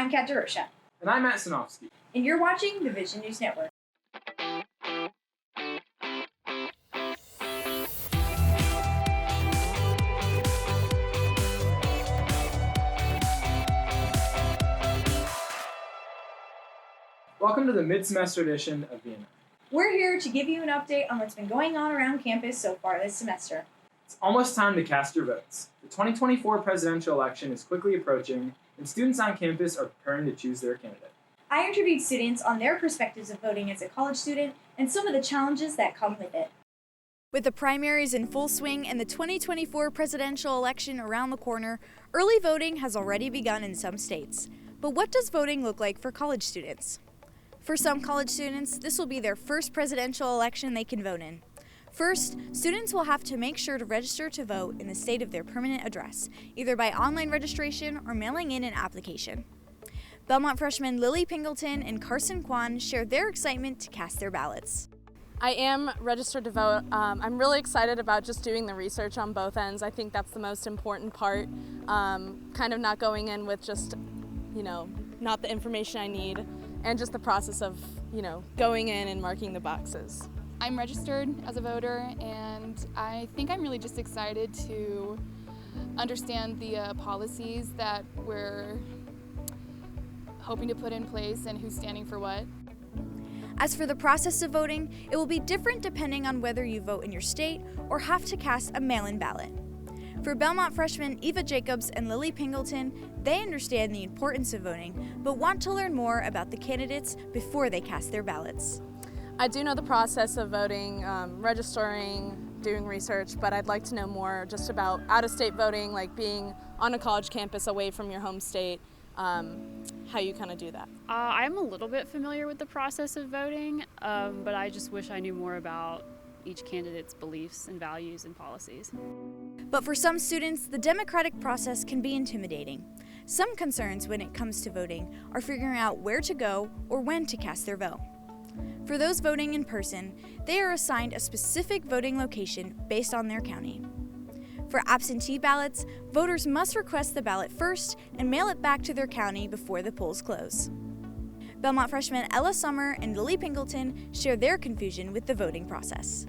I'm Kat DeRocha. And I'm Matt Sinofsky. And you're watching the Vision News Network. Welcome to the mid-semester edition of VNI. We're here to give you an update on what's been going on around campus so far this semester. It's almost time to cast your votes. The 2024 presidential election is quickly approaching, and students on campus are preparing to choose their candidate. I interviewed students on their perspectives of voting as a college student and some of the challenges that come with it. With the primaries in full swing and the 2024 presidential election around the corner, early voting has already begun in some states. But what does voting look like for college students? For some college students, this will be their first presidential election they can vote in. First, students will have to make sure to register to vote in the state of their permanent address, either by online registration or mailing in an application. Belmont freshmen Lily Pingleton and Carson Kwan share their excitement to cast their ballots. I am registered to vote. I'm really excited about just doing the research on both ends. I think that's the most important part, kind of not going in with just, not the information I need, and just the process of, going in and marking the boxes. I'm registered as a voter, and I think I'm really just excited to understand the policies that we're hoping to put in place and who's standing for what. As for the process of voting, it will be different depending on whether you vote in your state or have to cast a mail-in ballot. For Belmont freshmen Eva Jacobs and Lily Pingleton, they understand the importance of voting, but want to learn more about the candidates before they cast their ballots. I do know the process of voting, registering, doing research, but I'd like to know more just about out-of-state voting, like being on a college campus away from your home state, how you kind of do that. I'm a little bit familiar with the process of voting, but I just wish I knew more about each candidate's beliefs and values and policies. But for some students, the democratic process can be intimidating. Some concerns when it comes to voting are figuring out where to go or when to cast their vote. For those voting in person, they are assigned a specific voting location based on their county. For absentee ballots, voters must request the ballot first and mail it back to their county before the polls close. Belmont freshmen Ella Summer and Lily Pingleton share their confusion with the voting process.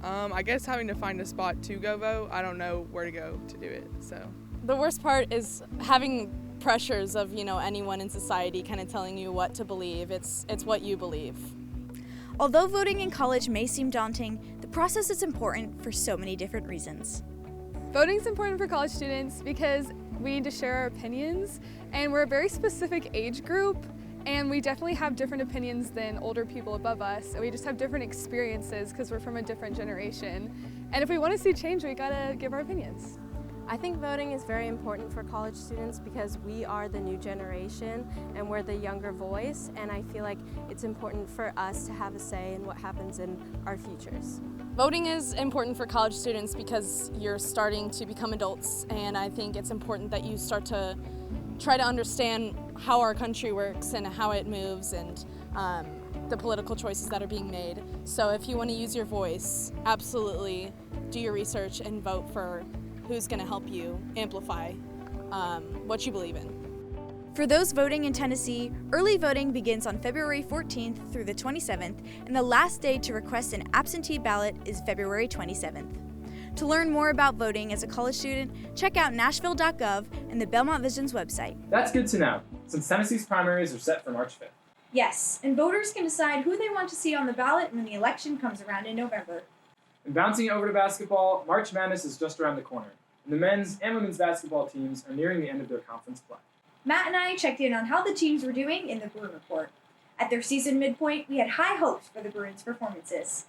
I guess having to find a spot to go vote. I don't know where to go to do it, so. The worst part is having pressures of, anyone in society kind of telling you what to believe. It's what you believe. Although voting in college may seem daunting, the process is important for so many different reasons. Voting is important for college students because we need to share our opinions, and we're a very specific age group, and we definitely have different opinions than older people above us, and we just have different experiences because we're from a different generation. And if we want to see change, we gotta give our opinions. I think voting is very important for college students because we are the new generation and we're the younger voice, and I feel like it's important for us to have a say in what happens in our futures. Voting is important for college students because you're starting to become adults, and I think it's important that you start to try to understand how our country works and how it moves and the political choices that are being made. So if you want to use your voice, absolutely do your research and vote for who's going to help you amplify what you believe in. For those voting in Tennessee, early voting begins on February 14th through the 27th, and the last day to request an absentee ballot is February 27th. To learn more about voting as a college student, check out nashville.gov and the Belmont Vision's website. That's good to know, since Tennessee's primaries are set for March 5th. Yes, and voters can decide who they want to see on the ballot when the election comes around in November. And bouncing over to basketball, March Madness is just around the corner, and the men's and women's basketball teams are nearing the end of their conference play. Matt and I checked in on how the teams were doing in the Bruin Report. At their season midpoint, we had high hopes for the Bruins' performances.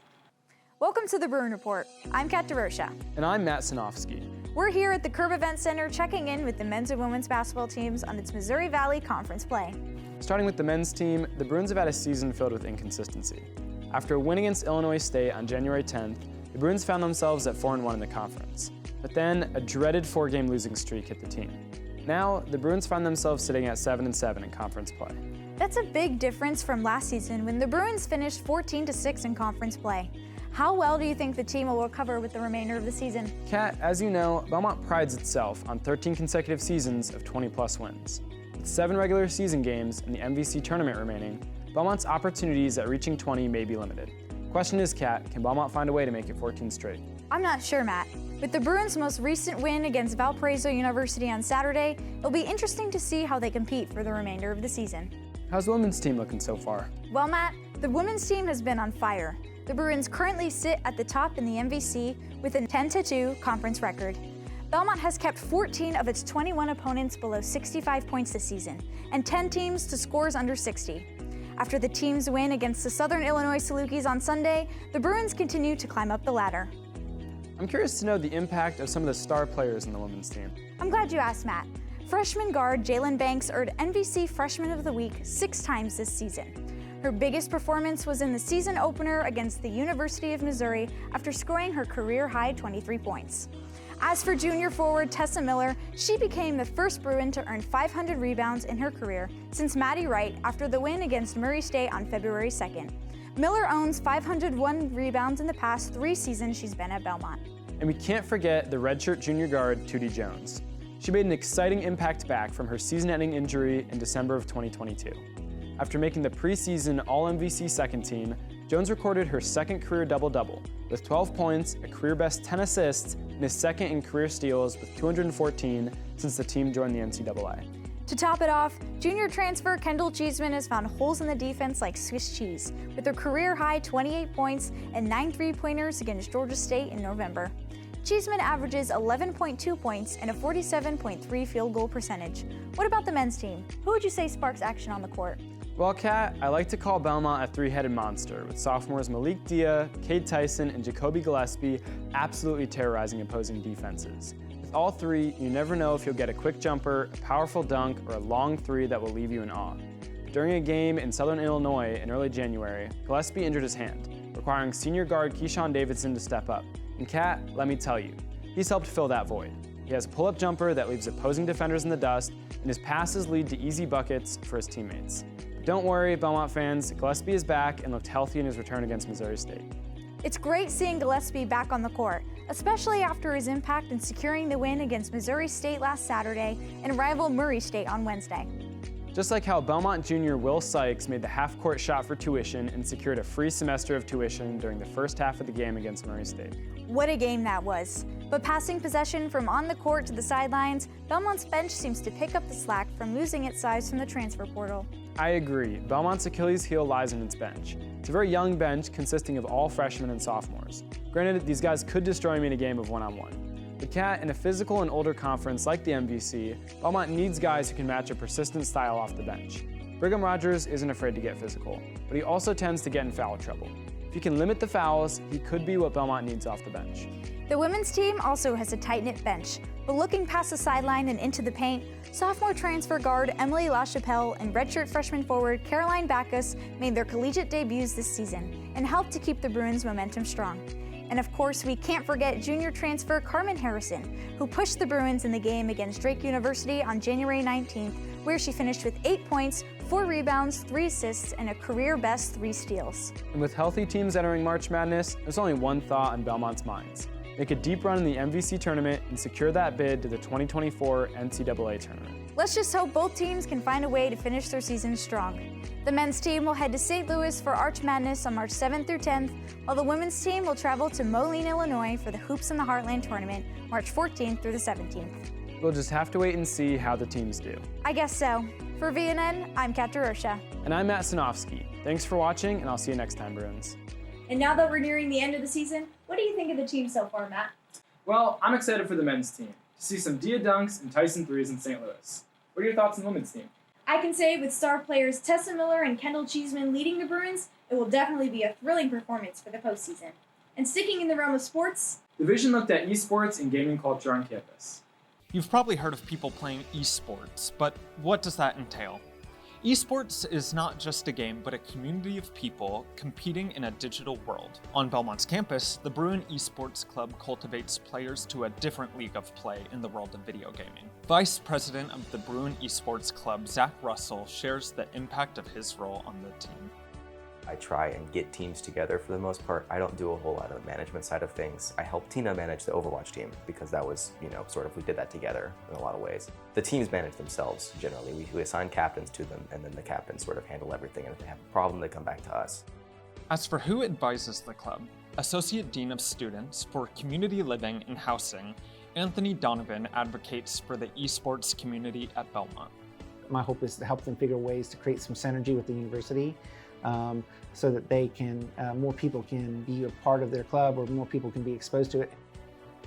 Welcome to the Bruin Report. I'm Kat DeRocha. And I'm Matt Sinofsky. We're here at the Curb Event Center checking in with the men's and women's basketball teams on its Missouri Valley Conference play. Starting with the men's team, the Bruins have had a season filled with inconsistency. After a win against Illinois State on January 10th, the Bruins found themselves at 4-1 in the conference. But then, a dreaded 4-game losing streak hit the team. Now, the Bruins find themselves sitting at 7-7 in conference play. That's a big difference from last season when the Bruins finished 14-6 in conference play. How well do you think the team will recover with the remainder of the season? Kat, as you know, Belmont prides itself on 13 consecutive seasons of 20-plus wins. With 7 regular season games and the MVC tournament remaining, Belmont's opportunities at reaching 20 may be limited. Question is, Kat, can Belmont find a way to make it 14 straight? I'm not sure, Matt. With the Bruins' most recent win against Valparaiso University on Saturday, it'll be interesting to see how they compete for the remainder of the season. How's the women's team looking so far? Well, Matt, the women's team has been on fire. The Bruins currently sit at the top in the MVC with a 10-2 conference record. Belmont has kept 14 of its 21 opponents below 65 points this season, and 10 teams to scores under 60. After the team's win against the Southern Illinois Salukis on Sunday, the Bruins continue to climb up the ladder. I'm curious to know the impact of some of the star players in the women's team. I'm glad you asked, Matt. Freshman guard Jalen Banks earned MVC Freshman of the Week 6 times this season. Her biggest performance was in the season opener against the University of Missouri after scoring her career-high 23 points. As for junior forward Tessa Miller, she became the first Bruin to earn 500 rebounds in her career since Maddie Wright after the win against Murray State on February 2nd. Miller owns 501 rebounds in the past 3 seasons she's been at Belmont. And we can't forget the redshirt junior guard, Tootie Jones. She made an exciting impact back from her season-ending injury in December of 2022. After making the preseason All-MVC second team, Jones recorded her second career double-double with 12 points, a career-best 10 assists, and his second in career steals with 214 since the team joined the NCAA. To top it off, junior transfer Kendall Cheeseman has found holes in the defense like Swiss cheese, with her career-high 28 points and 9 3-pointers against Georgia State in November. Cheeseman averages 11.2 points and a 47.3 field goal percentage. What about the men's team? Who would you say sparks action on the court? Well, Kat, I like to call Belmont a 3-headed monster, with sophomores Malik Dia, Cade Tyson, and Jacoby Gillespie absolutely terrorizing opposing defenses. With all 3, you never know if you'll get a quick jumper, a powerful dunk, or a long 3 that will leave you in awe. During a game in Southern Illinois in early January, Gillespie injured his hand, requiring senior guard Keyshawn Davidson to step up. And Kat, let me tell you, he's helped fill that void. He has a pull-up jumper that leaves opposing defenders in the dust, and his passes lead to easy buckets for his teammates. But don't worry, Belmont fans, Gillespie is back and looked healthy in his return against Missouri State. It's great seeing Gillespie back on the court, especially after his impact in securing the win against Missouri State last Saturday and rival Murray State on Wednesday. Just like how Belmont junior Will Sykes made the half-court shot for tuition and secured a free semester of tuition during the first half of the game against Murray State. What a game that was. But passing possession from on the court to the sidelines, Belmont's bench seems to pick up the slack from losing its size from the transfer portal. I agree. Belmont's Achilles heel lies in its bench. It's a very young bench consisting of all freshmen and sophomores. Granted, these guys could destroy me in a game of one-on-one. But Kat, in a physical and older conference like the MVC, Belmont needs guys who can match a persistent style off the bench. Brigham Rogers isn't afraid to get physical, but he also tends to get in foul trouble. If he can limit the fouls, he could be what Belmont needs off the bench. The women's team also has a tight-knit bench, but looking past the sideline and into the paint, sophomore transfer guard Emily LaChapelle and redshirt freshman forward Caroline Backus made their collegiate debuts this season and helped to keep the Bruins' momentum strong. And of course, we can't forget junior transfer Carmen Harrison, who pushed the Bruins in the game against Drake University on January 19th, where she finished with 8 points, 4 rebounds, 3 assists, and a career-best 3 steals. And with healthy teams entering March Madness, there's only one thought on Belmont's minds. Make a deep run in the MVC tournament and secure that bid to the 2024 NCAA tournament. Let's just hope both teams can find a way to finish their season strong. The men's team will head to St. Louis for Arch Madness on March 7th through 10th, while the women's team will travel to Moline, Illinois for the Hoops in the Heartland tournament, March 14th through the 17th. We'll just have to wait and see how the teams do. I guess so. For VNN, I'm Kat DeRocha. And I'm Matt Sinofsky. Thanks for watching, and I'll see you next time, Bruins. And now that we're nearing the end of the season, what do you think of the team so far, Matt? Well, I'm excited for the men's team, to see some Dia dunks and Tyson threes in St. Louis. What are your thoughts on the women's team? I can say with star players Tessa Miller and Kendall Cheeseman leading the Bruins, it will definitely be a thrilling performance for the postseason. And sticking in the realm of sports, The Vision looked at esports and gaming culture on campus. You've probably heard of people playing esports, but what does that entail? Esports is not just a game, but a community of people competing in a digital world. On Belmont's campus, the Bruin Esports Club cultivates players to a different league of play in the world of video gaming. Vice President of the Bruin Esports Club, Zach Russell, shares the impact of his role on the team. I try and get teams together for the most part. I don't do a whole lot of the management side of things. I helped Tina manage the Overwatch team because that was, sort of, we did that together in a lot of ways. The teams manage themselves generally. We assign captains to them, and then the captains sort of handle everything, and if they have a problem, they come back to us. As for who advises the club, Associate Dean of Students for Community Living and Housing, Anthony Donovan advocates for the esports community at Belmont. My hope is to help them figure ways to create some synergy with the university so that they can, more people can be a part of their club or more people can be exposed to it.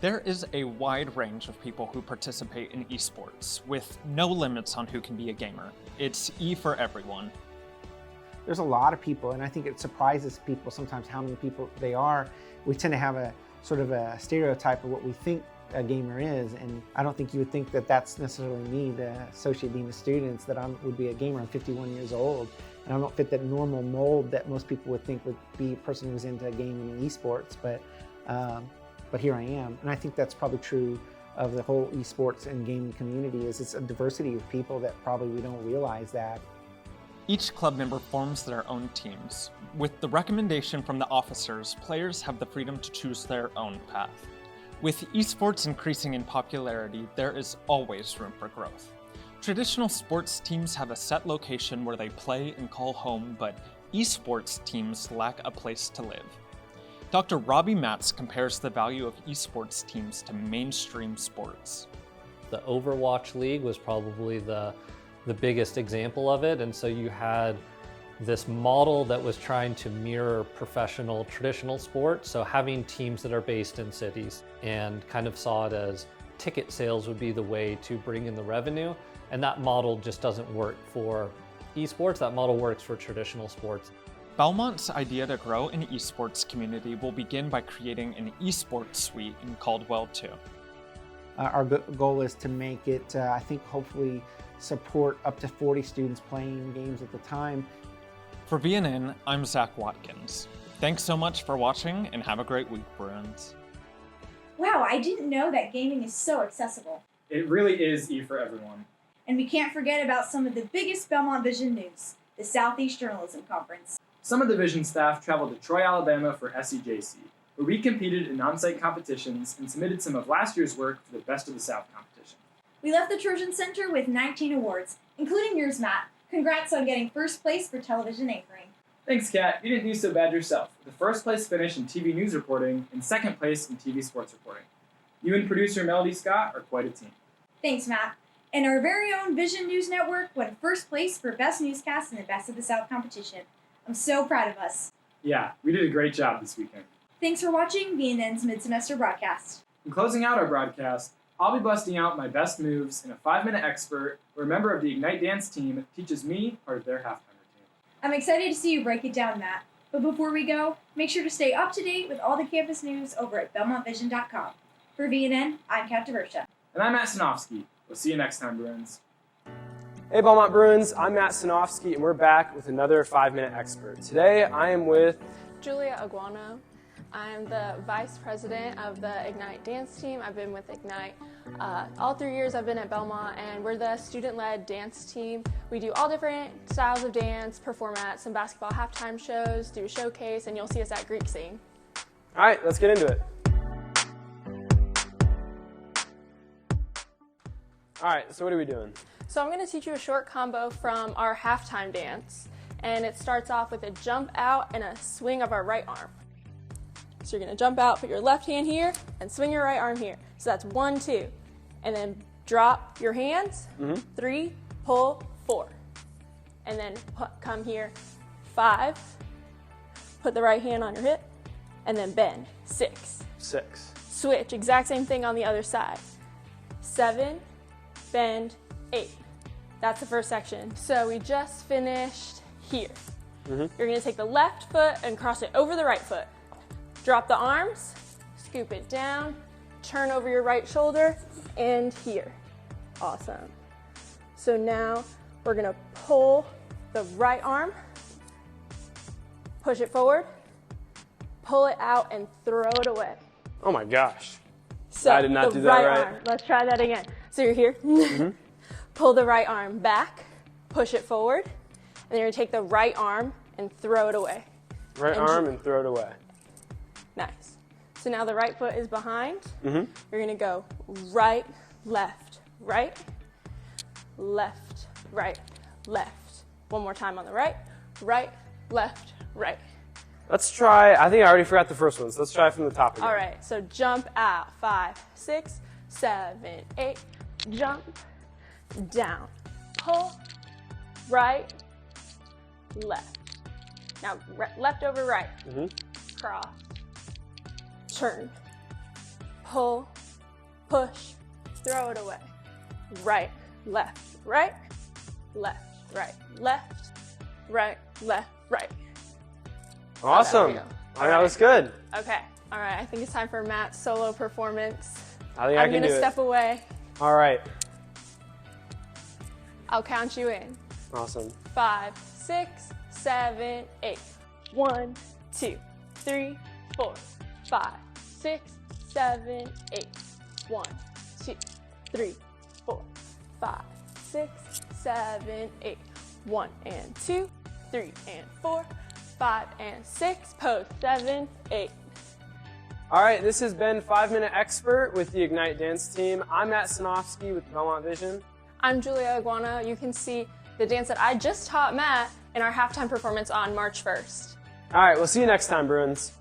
There is a wide range of people who participate in esports, with no limits on who can be a gamer. It's E for everyone. There's a lot of people, and I think it surprises people sometimes how many people they are. We tend to have a sort of a stereotype of what we think a gamer is, and I don't think you would think that that's necessarily me, the Associate Dean of Students, that I would be a gamer. I'm 51 years old, and I don't fit that normal mold that most people would think would be a person who's into gaming and esports, but here I am. And I think that's probably true of the whole esports and gaming community, is it's a diversity of people that probably we don't realize that. Each club member forms their own teams. With the recommendation from the officers, players have the freedom to choose their own path. With esports increasing in popularity, there is always room for growth. Traditional sports teams have a set location where they play and call home, but esports teams lack a place to live. Dr. Robbie Matz compares the value of esports teams to mainstream sports. The Overwatch League was probably the biggest example of it, and so you had this model that was trying to mirror professional traditional sports, so having teams that are based in cities, and kind of saw it as ticket sales would be the way to bring in the revenue, and that model just doesn't work for esports. That model works for traditional sports. Belmont's idea to grow an esports community will begin by creating an esports suite in Caldwell 2. Our goal is to make it, I think, hopefully support up to 40 students playing games at the time. For VNN, I'm Zach Watkins. Thanks so much for watching, and have a great week, Bruins. Wow, I didn't know that gaming is so accessible. It really is E for everyone. And we can't forget about some of the biggest Belmont Vision news, the Southeast Journalism Conference. Some of the Vision staff traveled to Troy, Alabama for SEJC, where we competed in on-site competitions and submitted some of last year's work for the Best of the South competition. We left the Trojan Center with 19 awards, including yours, Matt. Congrats on getting first place for television anchoring. Thanks, Kat. You didn't do so bad yourself, with the first place finish in TV news reporting and second place in TV sports reporting. You and producer Melody Scott are quite a team. Thanks, Matt. And our very own Vision News Network won first place for Best Newscast in the Best of the South competition. I'm so proud of us. Yeah, we did a great job this weekend. Thanks for watching VNN's mid-semester broadcast. In closing out our broadcast, I'll be busting out my best moves in a 5-minute expert where a member of the Ignite Dance team teaches me part of their halftime routine. I'm excited to see you break it down, Matt. But before we go, make sure to stay up to date with all the campus news over at BelmontVision.com. For VNN, I'm Kat DeVersha. And I'm Matt Sinofsky. We'll see you next time, Bruins. Hey Belmont Bruins, I'm Matt Sinofsky, and we're back with another 5-minute expert. Today I am with Julia Aguano. I'm the Vice President of the Ignite Dance Team. I've been with Ignite all 3 years I've been at Belmont, and we're the student-led dance team. We do all different styles of dance, perform at some basketball halftime shows, do a showcase, and you'll see us at Greek Scene. All right, let's get into it. All right, so what are we doing? So I'm going to teach you a short combo from our halftime dance, and it starts off with a jump out and a swing of our right arm. So you're going to jump out, put your left hand here, and swing your right arm here. So that's 1, 2, and then drop your hands, 3, pull, 4, and then come here, 5, put the right hand on your hip, and then bend, 6. Switch, exact same thing on the other side, 7, bend, 8. That's the first section. So we just finished here. You're going to take the left foot and cross it over the right foot. Drop the arms, scoop it down, turn over your right shoulder, and here. Awesome. So now we're going to pull the right arm, push it forward, pull it out, and throw it away. Oh my gosh. So I did not do that right. Arm. Let's try that again. So you're here. Pull the right arm back, push it forward, and then you're going to take the right arm and throw it away. Right arm and throw it away. Nice. So now the right foot is behind. Mm-hmm. You're gonna go right, left, right, left, right, left. One more time on the right, right, left, right. Let's try, I think I already forgot the first one, so let's try from the top again. All right, so jump out, 5, 6, 7, 8, jump, down, pull, right, left. Now left over right, cross, turn, pull, push, throw it away. Right, left, right, left, right, left, right, left, right. Awesome. That was good. Okay. All right. I think it's time for Matt's solo performance. I think I can do it. I'm going to step away. All right. I'll count you in. Awesome. 5, 6, 7, 8. 1, 2, 3, 4, 5, 6, 7, 8. 1, 2, 3, 4, 5, 6, 7, 8. 1 and 2, 3 and 4, 5 and 6. Pose 7, 8. All right, this has been 5 Minute Expert with the Ignite Dance Team. I'm Matt Sanofsky with Belmont Vision. I'm Julia Iguana. You can see the dance that I just taught Matt in our halftime performance on March 1st. All right, we'll see you next time, Bruins.